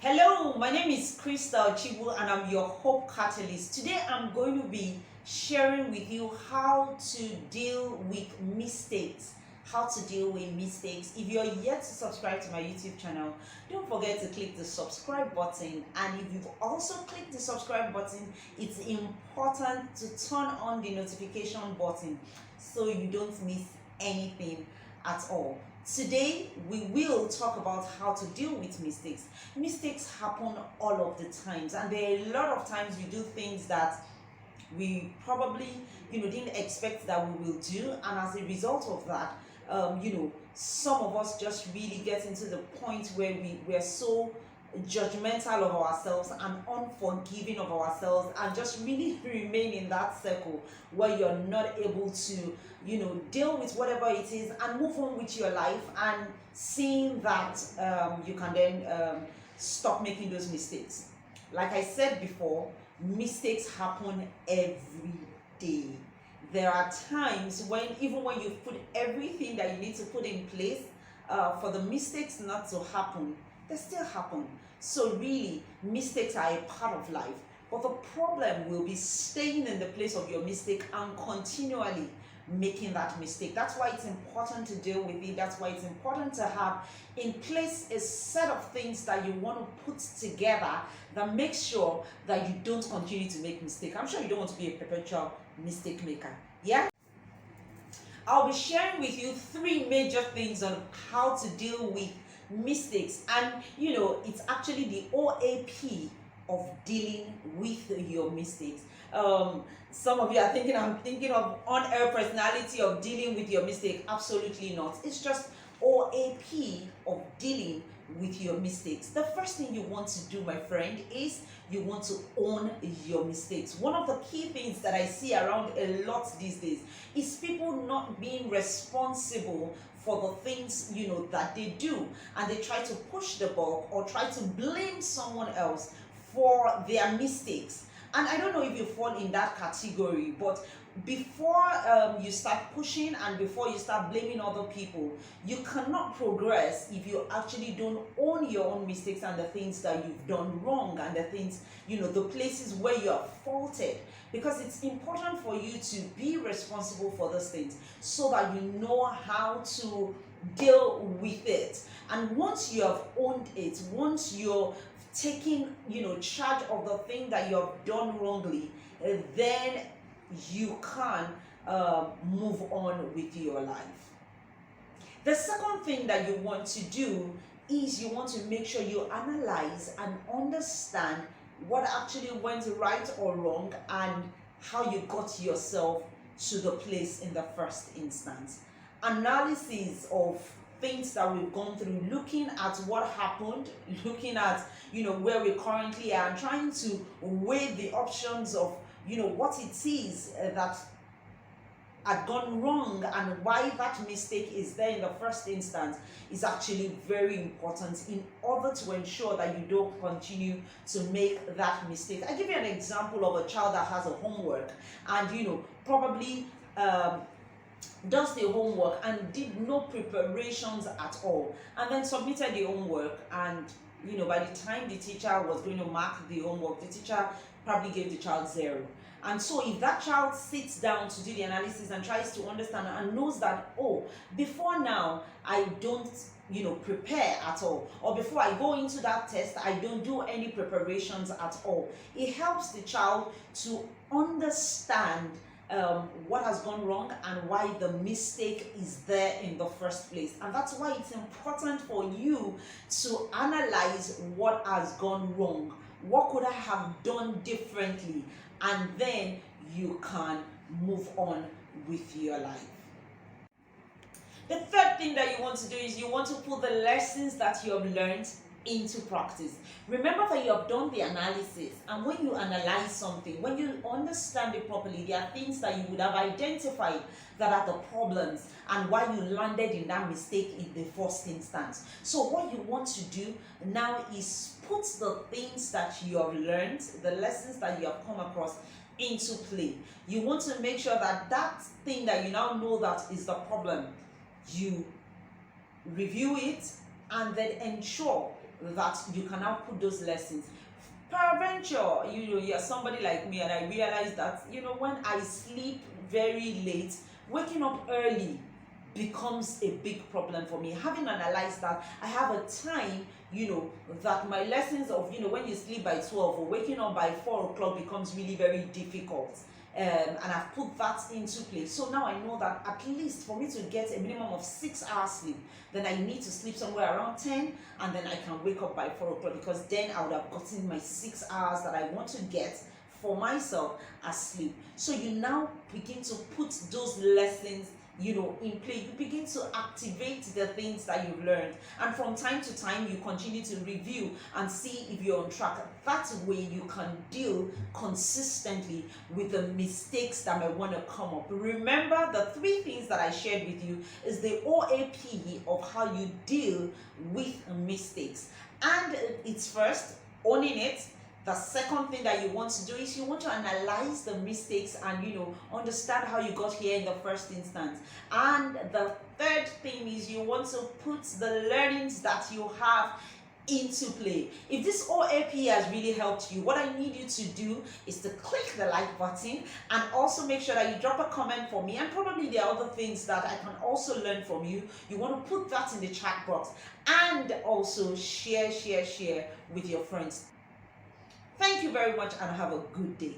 Hello, my name is Crystal Chibu and I'm your Hope Catalyst. Today I'm going to be sharing with you how to deal with mistakes. How to deal with mistakes. If you're yet to subscribe to my YouTube channel, don't forget to click the subscribe button. And if you've also clicked the subscribe button, it's important to turn on the notification button so you don't miss anything at all. Today, we will talk about how to deal with mistakes. Mistakes happen all of the times, and there are a lot of times we do things that we probably, didn't expect that we will do, and as a result of that, some of us just really get into the point where we're so judgmental of ourselves and unforgiving of ourselves and just really remain in that circle where you're not able to deal with whatever it is and move on with your life, and seeing that you can then stop making those mistakes. Like I said before, mistakes happen every day. There are times when even when you put everything that you need to put in place for the mistakes not to happen, they still happen. So really, mistakes are a part of life. But the problem will be staying in the place of your mistake and continually making that mistake. That's why it's important to deal with it. That's why it's important to have in place a set of things that you want to put together that makes sure that you don't continue to make mistakes. I'm sure you don't want to be a perpetual mistake maker. Yeah? I'll be sharing with you three major things on how to deal with mistakes, and it's actually the OAP of dealing with your mistakes. Some of you are thinking I'm thinking of on-air personality of dealing with your mistake. Absolutely not. It's just OAP of dealing with your mistakes. The first thing you want to do, my friend, is you want to own your mistakes. One of the key things that I see around a lot these days is people not being responsible for the things that they do, and they try to push the ball or try to blame someone else for their mistakes. And I don't know if you fall in that category, but before you start pushing and before you start blaming other people, you cannot progress if you actually don't own your own mistakes and the things that you've done wrong, and the things, the places where you are faulted. Because it's important for you to be responsible for those things so that you know how to deal with it. And once you have owned it, once you're taking charge of the thing that you have done wrongly, then you can move on with your life. The second thing that you want to do is you want to make sure you analyze and understand what actually went right or wrong and how you got yourself to the place in the first instance. Analysis of things that we've gone through, looking at what happened, looking at where we currently are, and trying to weigh the options of what it is that had gone wrong and why that mistake is there in the first instance is actually very important in order to ensure that you don't continue to make that mistake. I give you an example of a child that has a homework and probably does the homework and did no preparations at all, and then submitted the homework, and by the time the teacher was going to mark the homework, the teacher probably gave the child 0. And so if that child sits down to do the analysis and tries to understand and knows that, oh, before now I don't prepare at all, or before I go into that test I don't do any preparations at all, it helps the child to understand what has gone wrong and why the mistake is there in the first place. And that's why it's important for you to analyze what has gone wrong, what could I have done differently, and then you can move on with your life. The third thing that you want to do is you want to put the lessons that you have learned into practice. Remember that you have done the analysis, and when you analyze something, when you understand it properly, there are things that you would have identified that are the problems and why you landed in that mistake in the first instance. So what you want to do now is put the things that you have learned, the lessons that you have come across, into play. You want to make sure that that thing that you now know that is the problem, you review it and then ensure that you can now put those lessons. Peradventure, you're somebody like me, and I realize that, when I sleep very late, waking up early becomes a big problem for me. Having analyzed that, I have a time, that my lessons of, when you sleep by 12 or waking up by 4 o'clock becomes really very difficult. And I've put that into place. So now I know that at least for me to get a minimum of 6 hours sleep, then I need to sleep somewhere around 10, and then I can wake up by 4 o'clock, because then I would have gotten my 6 hours that I want to get for myself as sleep. So you now begin to put those lessons in play. You begin to activate the things that you've learned, and from time to time you continue to review and see if you're on track. That way you can deal consistently with the mistakes that might want to come up. Remember, the 3 things that I shared with you is the OAP of how you deal with mistakes. And it's first owning it. The second thing that you want to do is you want to analyze the mistakes and understand how you got here in the first instance. And the third thing is you want to put the learnings that you have into play. If this OAP has really helped you, what I need you to do is to click the like button, and also make sure that you drop a comment for me, and probably there are other things that I can also learn from you. You want to put that in the chat box, and also share with your friends. Thank you very much, and have a good day.